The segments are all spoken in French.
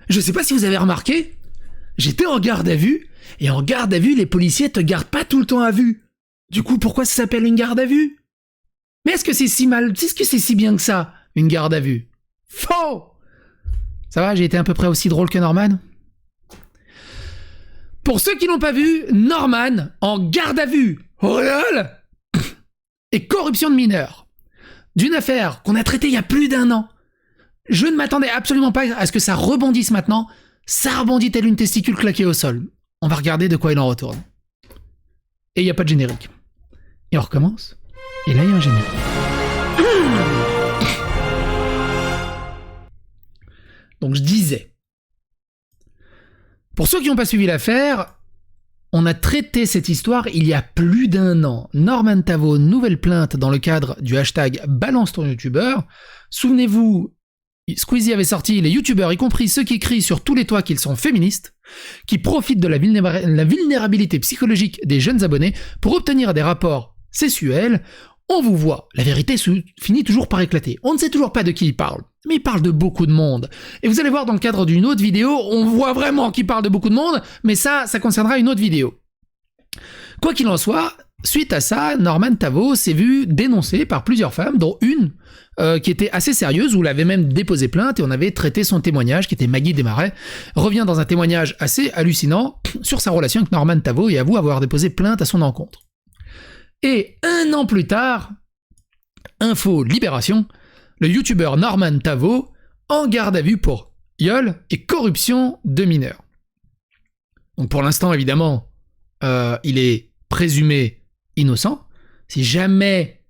Je sais pas si vous avez remarqué, j'étais en garde à vue, et en garde à vue, les policiers te gardent pas tout le temps à vue. Du coup, pourquoi ça s'appelle une garde à vue? Mais est-ce que c'est si mal, est-ce que c'est si bien que ça, une garde à vue? Faux! Ça va, j'ai été à peu près aussi drôle que Norman? Pour ceux qui l'ont pas vu, Norman, en garde à vue, au réel, et corruption de mineurs. D'une affaire qu'on a traitée il y a plus d'1 an. Je ne m'attendais absolument pas à ce que ça rebondisse maintenant. Ça rebondit tel une testicule claquée au sol. On va regarder de quoi il en retourne. Et il n'y a pas de générique. Et on recommence. Et là, il y a un générique. Donc je disais. Pour ceux qui n'ont pas suivi l'affaire, on a traité cette histoire il y a plus d'1 an. Norman Tavo, nouvelle plainte dans le cadre du hashtag Balance ton youtubeur. Souvenez-vous, Squeezie avait sorti les youtubeurs, y compris ceux qui crient sur tous les toits qu'ils sont féministes, qui profitent de la vulnérabilité psychologique des jeunes abonnés pour obtenir des rapports sexuels. On vous voit, la vérité finit toujours par éclater. On ne sait toujours pas de qui il parle, mais il parle de beaucoup de monde. Et vous allez voir dans le cadre d'une autre vidéo, on voit vraiment qu'il parle de beaucoup de monde, mais ça concernera une autre vidéo. Quoi qu'il en soit, suite à ça, Norman Tavo s'est vu dénoncé par plusieurs femmes, dont une qui était assez sérieuse, où il avait même déposé plainte et on avait traité son témoignage, qui était Maggie Desmarais, revient dans un témoignage assez hallucinant sur sa relation avec Norman Tavo et avoue avoir déposé plainte à son encontre. Et 1 an plus tard, info Libération, le youtubeur Norman Tavo en garde à vue pour viol et corruption de mineurs. Donc pour l'instant, évidemment, il est présumé innocent. Si jamais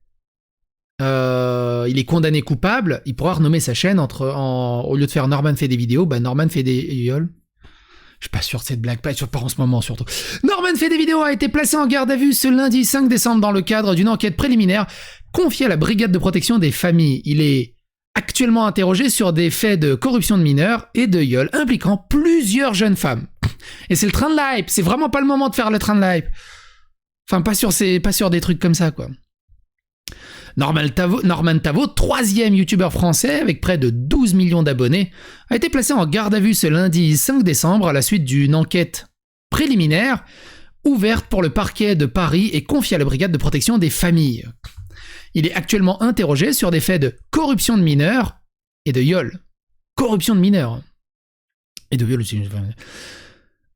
il est condamné coupable, il pourra renommer sa chaîne au lieu de faire Norman fait des vidéos, Norman fait des viols. Je suis pas sûr de cette blague, pas en ce moment surtout. Norman fait des vidéos a été placé en garde à vue ce lundi 5 décembre dans le cadre d'une enquête préliminaire confiée à la brigade de protection des familles. Il est actuellement interrogé sur des faits de corruption de mineurs et de viol impliquant plusieurs jeunes femmes. Et c'est le train de la hype, c'est vraiment pas le moment de faire le train de la hype. Enfin, pas sur des trucs comme ça, quoi. Norman Tavo, 3e youtubeur français avec près de 12 millions d'abonnés, a été placé en garde à vue ce lundi 5 décembre à la suite d'une enquête préliminaire ouverte pour le parquet de Paris et confiée à la brigade de protection des familles. Il est actuellement interrogé sur des faits de corruption de mineurs et de viol. Corruption de mineurs. Et de viol aussi.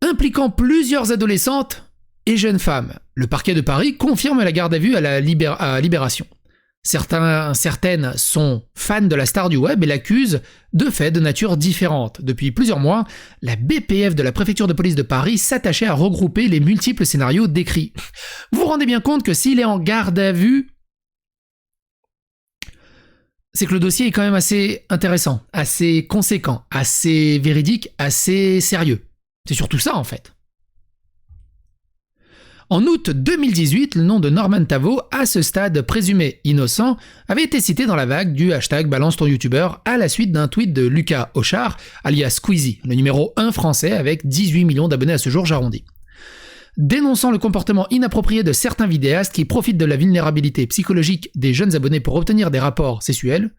Impliquant plusieurs adolescentes et jeunes femmes. Le parquet de Paris confirme la garde à vue à Libération. Certaines sont fans de la star du web et l'accusent de faits de nature différente. Depuis plusieurs mois, la BPF de la préfecture de police de Paris s'attachait à regrouper les multiples scénarios décrits. Vous vous rendez bien compte que s'il est en garde à vue, c'est que le dossier est quand même assez intéressant, assez conséquent, assez véridique, assez sérieux. C'est surtout ça en fait. En août 2018, le nom de Norman Tavo, à ce stade présumé innocent, avait été cité dans la vague du hashtag Balance ton youtubeur à la suite d'un tweet de Lucas Auchard, alias Squeezie, le numéro 1 français avec 18 millions d'abonnés à ce jour, j'arrondis. Dénonçant le comportement inapproprié de certains vidéastes qui profitent de la vulnérabilité psychologique des jeunes abonnés pour obtenir des rapports sexuels,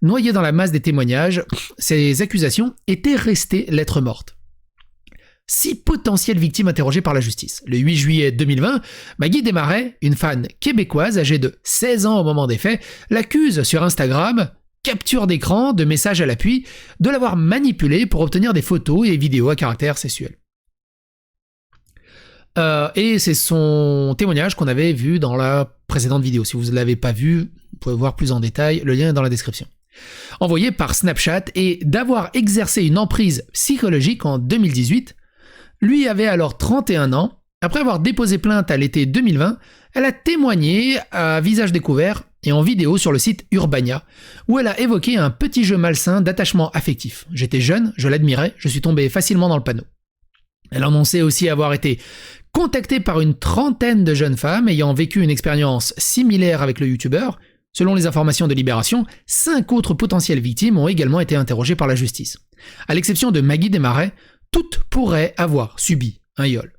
noyés dans la masse des témoignages, ces accusations étaient restées lettres mortes. 6 potentielles victimes interrogées par la justice. Le 8 juillet 2020, Maggie Desmarais, une fan québécoise âgée de 16 ans au moment des faits, l'accuse sur Instagram, capture d'écran, de messages à l'appui, de l'avoir manipulée pour obtenir des photos et vidéos à caractère sexuel. Et c'est son témoignage qu'on avait vu dans la précédente vidéo. Si vous ne l'avez pas vu, vous pouvez voir plus en détail, le lien est dans la description. Envoyé par Snapchat et d'avoir exercé une emprise psychologique en 2018, lui avait alors 31 ans. Après avoir déposé plainte à l'été 2020, elle a témoigné à visage découvert et en vidéo sur le site Urbania, où elle a évoqué un petit jeu malsain d'attachement affectif. J'étais jeune, je l'admirais, je suis tombé facilement dans le panneau. Elle annonçait aussi avoir été contactée par une trentaine de jeunes femmes ayant vécu une expérience similaire avec le youtubeur. Selon les informations de Libération, 5 autres potentielles victimes ont également été interrogées par la justice. À l'exception de Maggie Desmarais, toutes pourraient avoir subi un viol.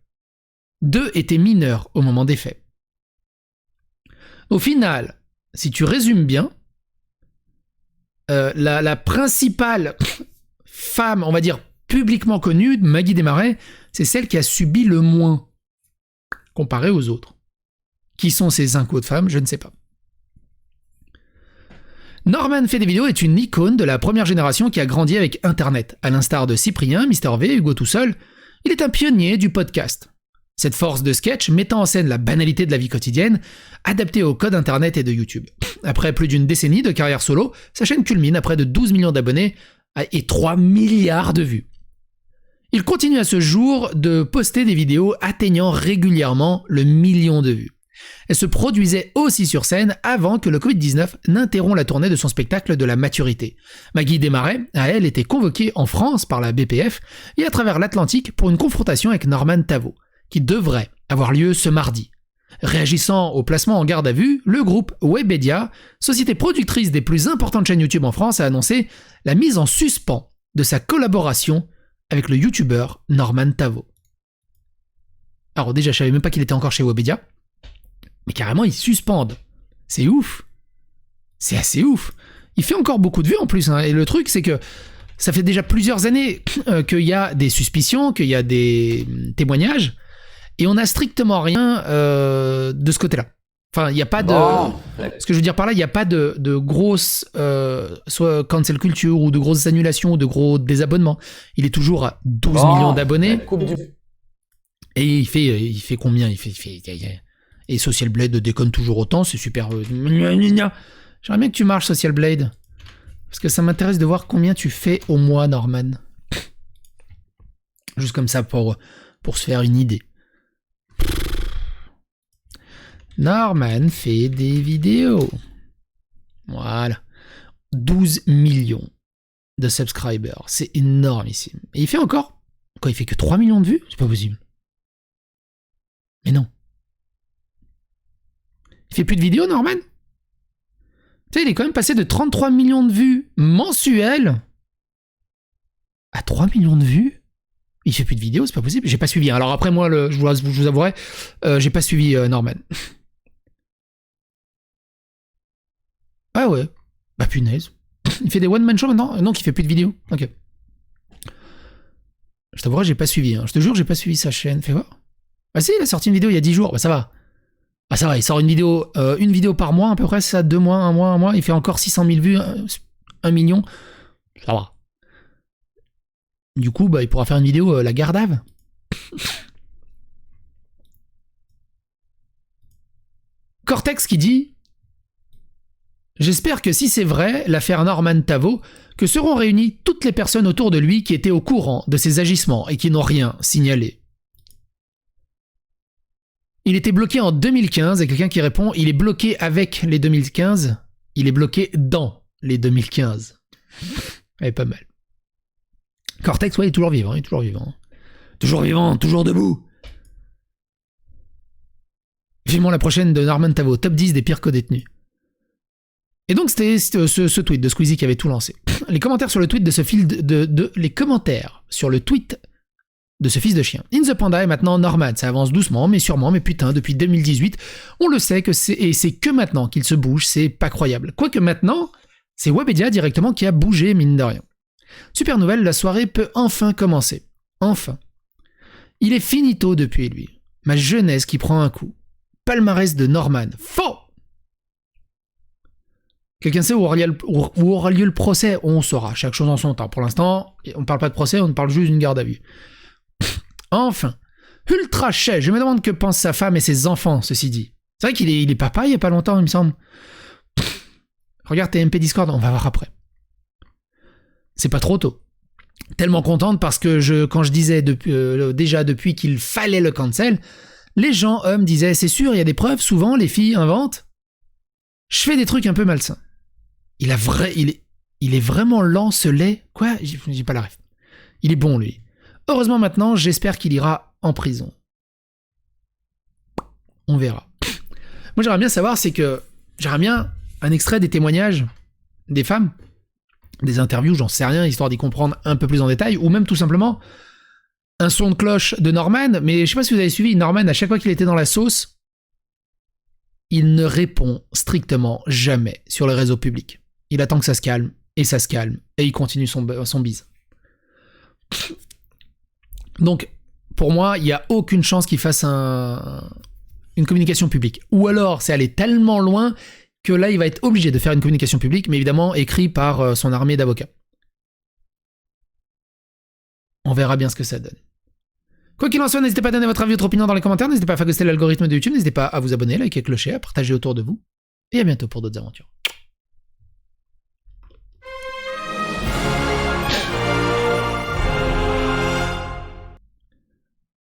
2 étaient mineurs au moment des faits. Au final, si tu résumes bien, la principale femme, on va dire publiquement connue, Maggie Desmarais, c'est celle qui a subi le moins, comparée aux autres. Qui sont ces 5 autres femmes, je ne sais pas. Norman fait des vidéos est une icône de la première génération qui a grandi avec Internet. À l'instar de Cyprien, Mister V, Hugo tout seul, il est un pionnier du podcast. Cette force de sketch mettant en scène la banalité de la vie quotidienne, adaptée au code Internet et de YouTube. Après plus d'une décennie de carrière solo, sa chaîne culmine à près de 12 millions d'abonnés et 3 milliards de vues. Il continue à ce jour de poster des vidéos atteignant régulièrement le million de vues. Elle se produisait aussi sur scène avant que le Covid-19 n'interrompt la tournée de son spectacle de la maturité. Maggie Desmarais a elle été convoquée en France par la BPF et à travers l'Atlantique pour une confrontation avec Norman Tavo, qui devrait avoir lieu ce mardi. Réagissant au placement en garde à vue, le groupe Webedia, société productrice des plus importantes chaînes YouTube en France, a annoncé la mise en suspens de sa collaboration avec le youtubeur Norman Tavo. Alors déjà, je savais même pas qu'il était encore chez Webedia, mais carrément, ils suspendent. C'est ouf. C'est assez ouf. Il fait encore beaucoup de vues en plus, hein. Et le truc, c'est que ça fait déjà plusieurs années qu'il y a des suspicions, qu'il y a des témoignages, et on n'a strictement rien de ce côté-là. Enfin, il n'y a pas de... Ce que je veux dire par là, il n'y a pas de grosses soit cancel culture, ou de grosses annulations, ou de gros désabonnements. Il est toujours à 12 millions d'abonnés. Et il fait combien ? Et Social Blade déconne toujours autant, c'est super... J'aimerais bien que tu marches, Social Blade. Parce que ça m'intéresse de voir combien tu fais au mois, Norman. Juste comme ça, pour se faire une idée. Norman fait des vidéos. Voilà. 12 millions de subscribers. C'est énormissime. Et il fait encore... Quoi, il fait que 3 millions de vues ? C'est pas possible. Mais non. Il fait plus de vidéos, Norman ? Tu sais, il est quand même passé de 33 millions de vues mensuelles à 3 millions de vues. Il fait plus de vidéos, c'est pas possible. J'ai pas suivi. Alors après, moi, je vous avouerai, j'ai pas suivi Norman. Ah ouais. Bah punaise. Il fait des one-man shows maintenant ? Non, il fait plus de vidéos. Ok. Je t'avouerai, j'ai pas suivi. Hein. Je te jure, j'ai pas suivi sa chaîne. Fais voir. Ah si, il a sorti une vidéo il y a 10 jours. Bah ça va. Ah ça va, il sort une vidéo par mois à peu près, ça, 2 mois, un mois, il fait encore 600 000 vues, 1 million, ça va. Du coup, bah, il pourra faire une vidéo, la Gardave. Cortex qui dit « J'espère que si c'est vrai, l'affaire Norman Tavo, que seront réunies toutes les personnes autour de lui qui étaient au courant de ses agissements et qui n'ont rien signalé. » Il était bloqué en 2015 et quelqu'un qui répond « Il est bloqué avec les 2015, il est bloqué dans les 2015. » Elle est pas mal. Cortex, ouais, il est toujours vivant, Toujours vivant, toujours debout. Vivement la prochaine de Norman Tavo, top 10 des pires co-détenus. Et donc c'était ce tweet de Squeezie qui avait tout lancé. Les commentaires sur le tweet de ce fil les commentaires sur le tweet de ce fils de chien. In the Panda est maintenant Norman. Ça avance doucement, mais sûrement, mais putain, depuis 2018, on le sait que c'est que maintenant qu'il se bouge, c'est pas croyable. Quoique maintenant, c'est Webedia directement qui a bougé, mine de rien. Super nouvelle, la soirée peut enfin commencer. Enfin. Il est finito depuis lui. Ma jeunesse qui prend un coup. Palmarès de Norman. Faux! Quelqu'un sait où aura lieu le procès? On saura, chaque chose en son temps. Pour l'instant, on ne parle pas de procès, on parle juste d'une garde à vue. Enfin, ultra chais, je me demande que pensent sa femme et ses enfants, ceci dit. C'est vrai qu'il est papa il y a pas longtemps, il me semble. Regarde TMP Discord, on va voir après. C'est pas trop tôt. Tellement contente parce que quand je disais déjà depuis qu'il fallait le cancel, les gens, hommes, disaient c'est sûr, il y a des preuves, souvent les filles inventent. Je fais des trucs un peu malsains. Il est vraiment lent, ce lait. Quoi? J'ai pas la ref. Il est bon, lui. Heureusement maintenant, j'espère qu'il ira en prison. On verra. Moi, j'aimerais bien savoir, j'aimerais bien un extrait des témoignages des femmes, des interviews, j'en sais rien, histoire d'y comprendre un peu plus en détail, ou même tout simplement un son de cloche de Norman, mais je sais pas si vous avez suivi, Norman, à chaque fois qu'il était dans la sauce, il ne répond strictement jamais sur les réseaux publics. Il attend que ça se calme, et il continue son bise. Donc, pour moi, il n'y a aucune chance qu'il fasse une communication publique. Ou alors, c'est aller tellement loin que là, il va être obligé de faire une communication publique, mais évidemment écrit par son armée d'avocats. On verra bien ce que ça donne. Quoi qu'il en soit, n'hésitez pas à donner votre avis, votre opinion dans les commentaires, n'hésitez pas à phagoster l'algorithme de YouTube, n'hésitez pas à vous abonner, liker, clocher, à partager autour de vous, et à bientôt pour d'autres aventures.